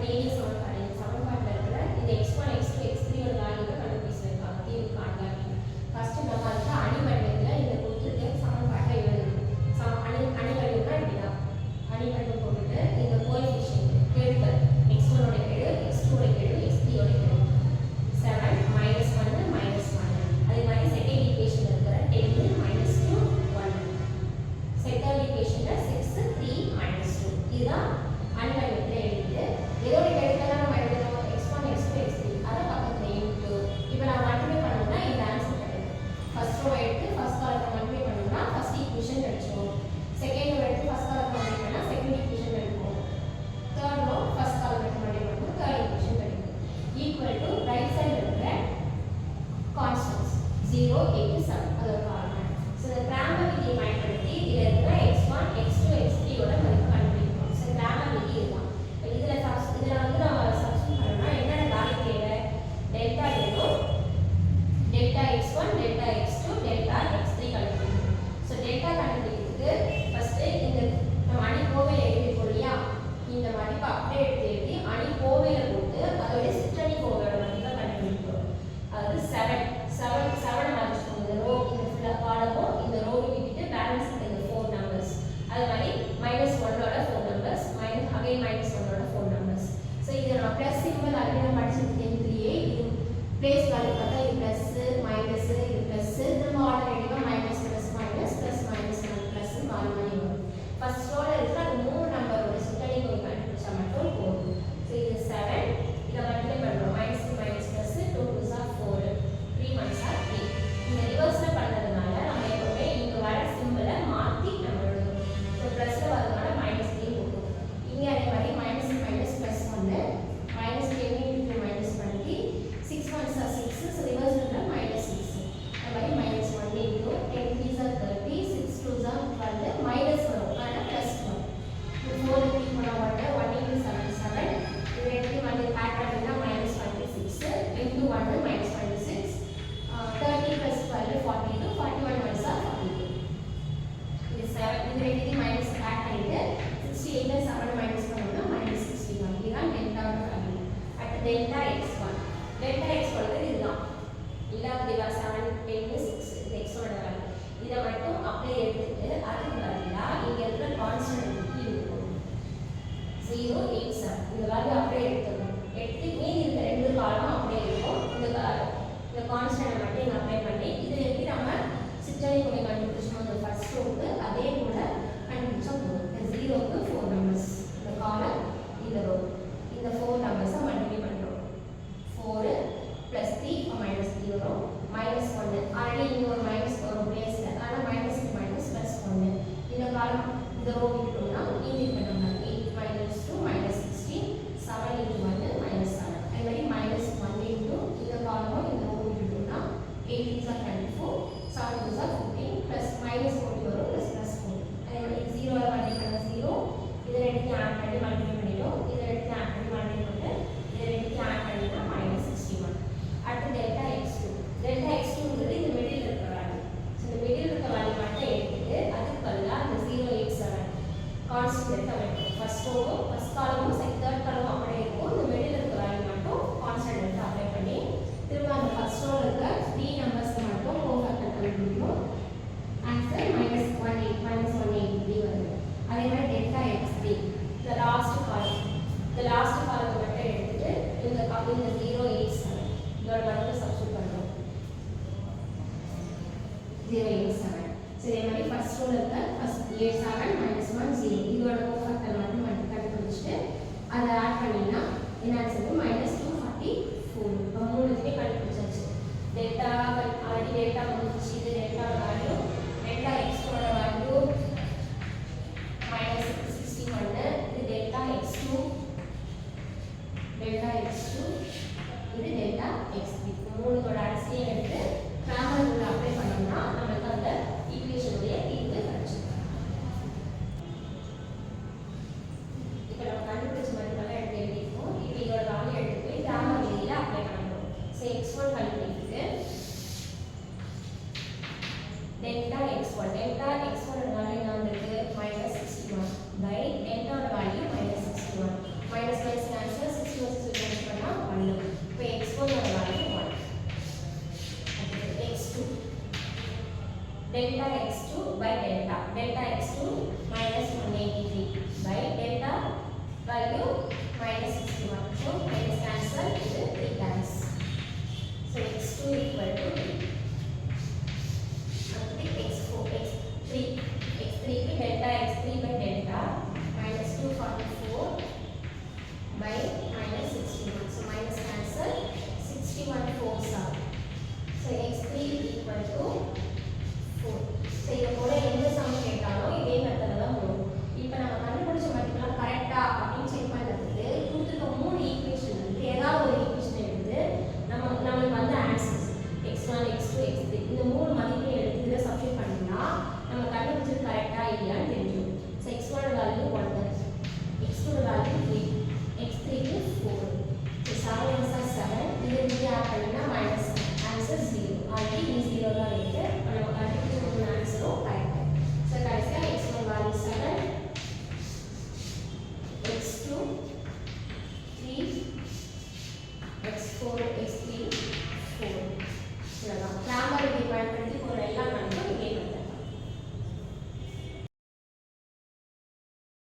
Linear சமன்பாடு இந்த சமன்பாட்டில் இருக்கிற இந்த x1 x2 x3 ஓட வேல்யூவை கண்டுபிடிச்சிருக்காங்க தீர்வு காண்க. ஃபர்ஸ்ட் நம்ம அதுக்கு அணிவடிவத்தில் இந்த கொடுத்துருக்க சமன்பாட்டை எழுதணும். அணிவடிவம்னா இப்படிதான். அணிவடிவம் போட்டுட்டு இந்த கோஎஃபிஷியன்ட் கெழுக்கள் x1 ஓட கெழு x2 ஓட கெழு x3 ஓட கெழு 7 -1 -1. அதே மாதிரி செகண்ட் ஈக்குவேஷன்ல இருக்கிற 10 -2 1. செகண்ட் ஈக்குவேஷன்ல 6 3 -2. இதுதான் அணிவடிவத்தில் எழுதிட்டு இதோட கெழுக்கள் நம்ம எழுதணும் x1 x2 x3 அதை பக்கத்துல இன்டு. இப்போ நான் மல்டிப்ளை பண்ணோம்னா இந்த ஆன்சர் கிடைக்கும். ஃபர்ஸ்ட் ரோ எடுத்து ஃபர்ஸ்ட் காலத்தை மல்டிப்ளை பண்ணோம்னா ஃபர்ஸ்ட் ஈக்குவேஷன் கிடைச்சிடும். செகண்ட் ரோ எடுத்து ஃபர்ஸ்ட் காலத்தை மல்டிப்ளை பண்ணா செகண்ட் ஈக்குவேஷன் கிடைக்கும். தேர்ட் ரோ ஃபர்ஸ்ட் காலத்தை மல்டிப்ளை பண்ணா தேர்ட் ஈக்குவேஷன் கிடைக்கும். ஈக்குவல் டு ரைட் சைடுல இருக்கிற கான்ஸ்டன்ட்ஸ் 0 8 7 அதோட காரணம். ஸோ இந்த கிராமர் விதியை பயன்படுத்தி இதில் இருக்கிற x1 x2 x3 ஓட மதிப்பு கண்டுபிடிக்கணும். ஸோ கிராமர் விதி இதுதான். இதில் வந்து நம்ம சப்ஸ்டிட் பண்ணோம்னா என்னென்ன வேல்யூ தேவை? டெல்டா வேணும், delta x1 delta x2 delta x3 கண்டுபிடிக்கணும். ஸோ டெல்டா கண்டுபிடிக்கிறதுக்கு ஃபர்ஸ்ட் இந்த நம்ம அணி கோவையில் எழுதிருக்கோம் இல்லையா, இந்த மதிப்பை அப்படியே எடுத்து எழுதி அணி கோவையில் போட்டு அதோட சிற்றணி கோவையோட மதிப்பை கண்டுபிடிக்கணும். அதாவது 7 மதிச்சுக்கோங்க. இந்த ரோ இந்த ஃபுல்லாக காலமும் இந்த ரோ விட்டுட்டு பேலன்ஸ் இந்த 4 நம்பர்ஸ். அது மாதிரி -1ஓட 4 நம்பர்ஸ் அகைன் -1ஓட 4 நம்பர்ஸ். ஸோ இதை நம்ம ப்ளஸ் சிம்பிள் ஆல்ரெடி நம்ம படிச்சிருக்கோம் 10th-லயே. இது பிளேஸ் வேல்யூ பார்த்தா இது ப்ளஸ் மைனஸ் இது ப்ளஸ் திரும்ப ஆல்ரெடிவாக minus plus minus plus minus plus மாறி மாறி வரும். ஃபர்ஸ்ட் ரோல இருக்கிற அந்த 3 நம்பரோட சிற்றணி கோவை கண்டுபிடிச்சா மட்டும் போதும். ஸோ இது 7 இதை மல்டிப்ளை பண்ணுறோம் -2 ப்ளஸ் 2 + 4 3 - 3. இந்த ரிவர்ஸில் பண்ணுறதுனால நம்ம எப்பவுமே இங்கே வர சிம்பிளை மாற்றி நம்ம எழுதணும். ஸோ ப்ளஸில் வரதுனால -3 போகும். இங்கே அதே மாதிரி -1 -10 -20 6 1 6. ஸோ ரிவர்ஸில் -6. அது மாதிரி -1 into 10 3 30 6 2 12 மைனஸ் வரும் ஆனால் ப்ளஸ் வரும். 4 3 போனால் 1 into 7 7. இது ரெண்டு வந்து ஆட் பண்ணினா -26 into 1 -26. 30 plus 12 42 41 1s are 42. இது 7 இது ரெண்டு மைனஸ் ஆட் பண்ணிட்டு 68 7 மைனஸ் பண்ணோம்னா -61. இதுதான் டெல்டாவோட வேல்யூ. அடுத்து டெல்டா x1. டெல்டா x1 இதுதான். இல்லாத 7 10 6 இது x1 வேல்யூ. இதை மட்டும் அப்படியே எடுத்துட்டு அதுக்கு பதிலாக இங்கே இருக்கிற கான்ஸ்டன்ட் கீழே இருக்கும் 0 8 7. இந்த வேல்யூ அப்படியே எடுத்துக்கணும். எடுத்து மீதி இருக்கிற ரெண்டு காலம் அப்படியே இருக்கும். இந்த கான்ஸ்டன்ட் மட்டும் இங்கே அப்ளை பண்ணி இதில் எப்படி நம்ம சிற்றணி கோவை கண்டுபிடிச்சோம் அந்த ஃபர்ஸ்ட் ரோவுக்கு அதே போல கண்டுபிடிச்சா போதும். இந்த 0க்கு 4 நம்பர்ஸ் இந்த காலம் இந்த ரோ இந்த 4 நம்பர்ஸை மல்டிப்ளை பண்ணுறோம். 4 + 3 -3 வரும் -1 ஆல்ரெடி இங்கே ஒரு மைனஸ் வரும் பிளேஸில் ஆனால் -2 +1 இந்த காலம் இந்த ரோ விட்டுட்டோம்னா மீதி இருக்கிற நம்பர் 8 -2 -16 7 into 1 -7. அதே மாதிரி -1 into இந்த காலமும் இந்த ரோ விட்டுட்டோம்னா 8 3 are 24 7 2 are 15 plus -40 வரும் plus 4. அதே மாதிரி 0 மல்டிப்ளை பண்ண 0 இதை ரெண்டுத்தையும் ஆட் பண்ணி மல்டிப்ளை பண்ணிடும். இதை ரெண்டுத்தையும் ஆட் பண்ணி மல்டிப்ளை பண்ணிட்டு இதை ரெண்டுத்தையும் ஆட் பண்ணினா -61. அடுத்து டெல்டா x2. டெல்டா x2ங்கிறது இந்த மிடில் இருக்கிற வேல்யூ. ஸோ இந்த மிடில் இருக்கிற வேல்யூ மட்டும் எடுத்துட்டு அதுக்கு பதிலாக இந்த 0 8 7 கான்ஸ்டன்ட் எடுத்து அமைக்கணும். ஃபர்ஸ்ட் ரோவும் ஃபர்ஸ்ட் காலமும் தேர்ட் காலமும் அப்படியே இருக்கும். இந்த மிடில் இருக்கிற வேல்யூ மட்டும் கான்ஸ்டன்ட் எடுத்து அப்ளை பண்ணி திரும்ப அந்த ஃபர்ஸ்ட் ரோவில் இருக்கிற 3 நம்பர்ஸ்க்கு மட்டும் கோஃபேக்டர் கண்டுபிடிக்கணும். ஆன்சர் -1 8 இப்படி வருது. அதே மாதிரி டெல்டா x3 இந்த லாஸ்ட் காலம் மட்டும் எடுத்துட்டு இந்த 0 8 7 இதோட மதிப்பை சப்ஸ்டிட் பண்ணுறோம் 0 8 7. ஸோ இதே மாதிரி ஃபர்ஸ்ட் ரோவில் இருக்க ஃபர்ஸ்ட் 8 7 -1 0 இதோட கோஃபேக்டர் மட்டும் கண்டுபிடிச்சிட்டு அதை ஆட் பண்ணிங்கன்னா என்ன ஆன்சர் -244. இப்போ 3த்துமே கண்டுபிடிச்சாச்சு. டெல்டா ஆல்ரெடி டெல்டா முடிஞ்சிச்சு. இது டெல்டாவோட வேல்யூ. டெல்டா x1ஓட வேல்யூ -61. இது டெல்டா x2 இது டெல்டா x3. 3ஓட ஆன்சரையும் எடுத்து கிராமர் ரூல் அப்ளை பண்ணோம்னா நமக்கு அந்த ஈக்குவேஷனுடைய தீர்வு கிடைச்சிடும். இப்போ நம்ம கண்டுபிடிச்ச மதிப்பெல்லாம் எடுத்து எழுதியிருக்கோம். இப்போ இதோட வேல்யூ எடுத்து போய் கிராமர் விதியில் அப்ளை பண்ணணும். So x1 கண்டுபிடிக்குது delta x1 value என்ன வந்திருக்கு -61 பை டெல்டாவோட value -61 minus answer delta x2 by delta x2 minus 183 by delta value minus 61. So minus cancel இது 3 times. So x2 equal to 3. And x4 x3 க்கு delta x3 by delta minus 244 by minus 61. So minus cancel 61 4s are. So x3 equal to 4. So இத போல எந்த some கேட்டாலும் இதே மெத்தட்ல தான் போடும். இப்போ நம்ம கண்டுபிடிச்ச மல்டிபிள் கரெக்ட்டா அப்படி செக் பண்றதுக்கு கொடுத்திருக்க மூணு ஈக்குவேஷன் இருக்கு. ஏதாவது ஒரு ஈக்குவேஷன் எடுத்து நமக்கு வந்து ஆன்சர்ஸ் x1 x2 x3 இந்த மூணு மதிப்பை எடுத்து இத சப்ஸ்டிட்யூட் பண்ணினா நம்ம கண்டுபிடிச்சது கரெக்ட்டா இல்லையான்னு தெரியும். So x1 value 1 x2 value 3 x3 க்கு 4. So 7 1 7 இது இங்க ஆட் பண்ணா மைனஸ் ஆன்சர் 0. ஆல்ரெடி 0 தான் இருக்கு. நம்ம கண்டுபிடிச்ச ஆன்சரும் கரெக்ட். So கடைசியா x1 வேல்யூ 7 x2 3 x4